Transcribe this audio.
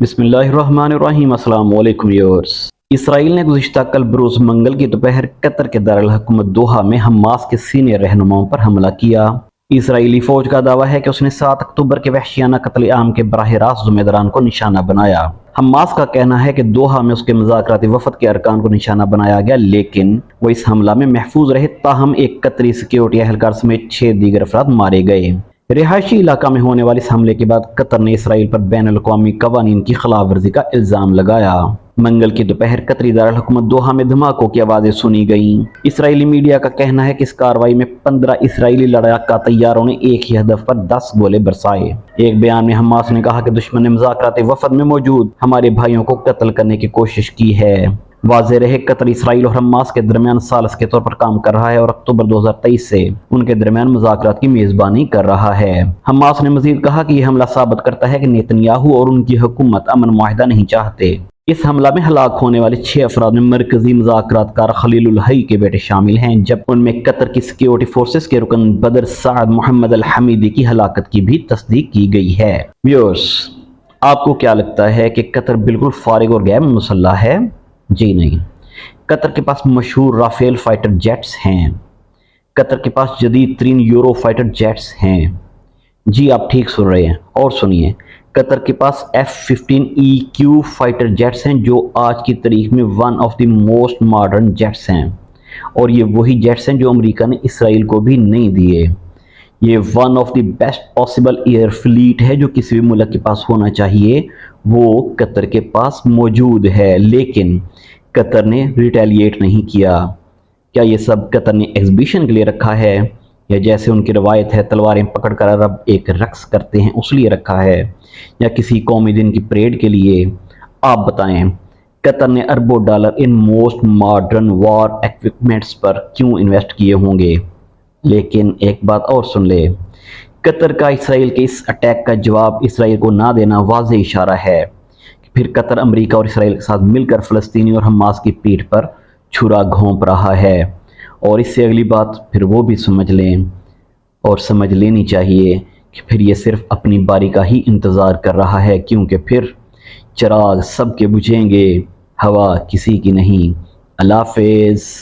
بسم اللہ الرحمن الرحیم۔ السلام علیکم ویورز۔ اسرائیل نے گزشتہ کل بروز منگل کی دوپہر قطر کے دارالحکومت دوحہ میں حماس کے سینئر رہنماؤں پر حملہ کیا۔ اسرائیلی فوج کا دعویٰ ہے کہ اس نے 7 اکتوبر کے وحشیانہ قتل عام کے براہ راست ذمہ داران کو نشانہ بنایا۔ حماس کا کہنا ہے کہ دوحہ میں اس کے مذاکراتی وفد کے ارکان کو نشانہ بنایا گیا، لیکن وہ اس حملہ میں محفوظ رہے، تاہم ایک قطری سیکیورٹی اہلکار سمیت 6 دیگر افراد مارے گئے۔ رہائشی علاقہ میں ہونے والی اس حملے کے بعد قطر نے اسرائیل پر بین الاقوامی قوانین کی خلاف ورزی کا الزام لگایا۔ منگل کی دوپہر قطری دارالحکومت دوحہ میں دھماکوں کی آوازیں سنی گئیں۔ اسرائیلی میڈیا کا کہنا ہے کہ اس کارروائی میں 15 اسرائیلی لڑاکا طیاروں نے ایک ہی ہدف پر 10 گولے برسائے۔ ایک بیان میں حماس نے کہا کہ دشمن نے مذاکراتی وفد میں موجود ہمارے بھائیوں کو قتل کرنے کی کوشش کی ہے۔ واضح رہے، قطر اسرائیل اور حماس کے درمیان ثالث کے طور پر کام کر رہا ہے اور اکتوبر 2023 سے ان کے درمیان مذاکرات کی میزبانی کر رہا ہے۔ حماس نے مزید کہا کہ یہ حملہ ثابت کرتا ہے کہ نیتنیاہو اور ان کی حکومت امن معاہدہ نہیں چاہتے۔ اس حملہ میں ہلاک ہونے والے 6 افراد میں مرکزی مذاکرات کار خلیل الحی کے بیٹے شامل ہیں، جب ان میں قطر کی سیکیورٹی فورسز کے رکن بدر سعد محمد الحمیدی کی ہلاکت کی بھی تصدیق کی گئی ہے۔ ویورز، آپ کو کیا لگتا ہے کہ قطر بالکل فارغ اور غیر مسلح ہے؟ جی نہیں۔ قطر کے پاس مشہور رافیل فائٹر جیٹس ہیں۔ قطر کے پاس جدید ترین یورو فائٹر جیٹس ہیں۔ جی آپ ٹھیک سن رہے ہیں، اور سنیے، قطر کے پاس F-15EQ فائٹر جیٹس ہیں جو آج کی تاریخ میں one of the most modern jets ہیں، اور یہ وہی جیٹس ہیں جو امریکہ نے اسرائیل کو بھی نہیں دیے۔ یہ one of the best possible air fleet ہے جو کسی بھی ملک کے پاس ہونا چاہیے، وہ قطر کے پاس موجود ہے، لیکن قطر نے ریٹیلیٹ نہیں کیا۔ کیا یہ سب قطر نے ایگزیبیشن کے لیے رکھا ہے، یا جیسے ان کی روایت ہے تلواریں پکڑ کر عرب ایک رقص کرتے ہیں اس لیے رکھا ہے، یا کسی قومی دن کی پریڈ کے لیے؟ آپ بتائیں، قطر نے اربوں dollar in most modern war equipments پر کیوں انویسٹ کیے ہوں گے؟ لیکن ایک بات اور سن لے، قطر کا اسرائیل کے اس اٹیک کا جواب اسرائیل کو نہ دینا واضح اشارہ ہے کہ پھر قطر امریکہ اور اسرائیل کے ساتھ مل کر فلسطینی اور حماس کی پیٹھ پر چھرا گھونپ رہا ہے۔ اور اس سے اگلی بات پھر وہ بھی سمجھ لیں، اور سمجھ لینی چاہیے، کہ پھر یہ صرف اپنی باری کا ہی انتظار کر رہا ہے، کیونکہ پھر چراغ سب کے بجھیں گے، ہوا کسی کی نہیں۔ اللہ حافظ۔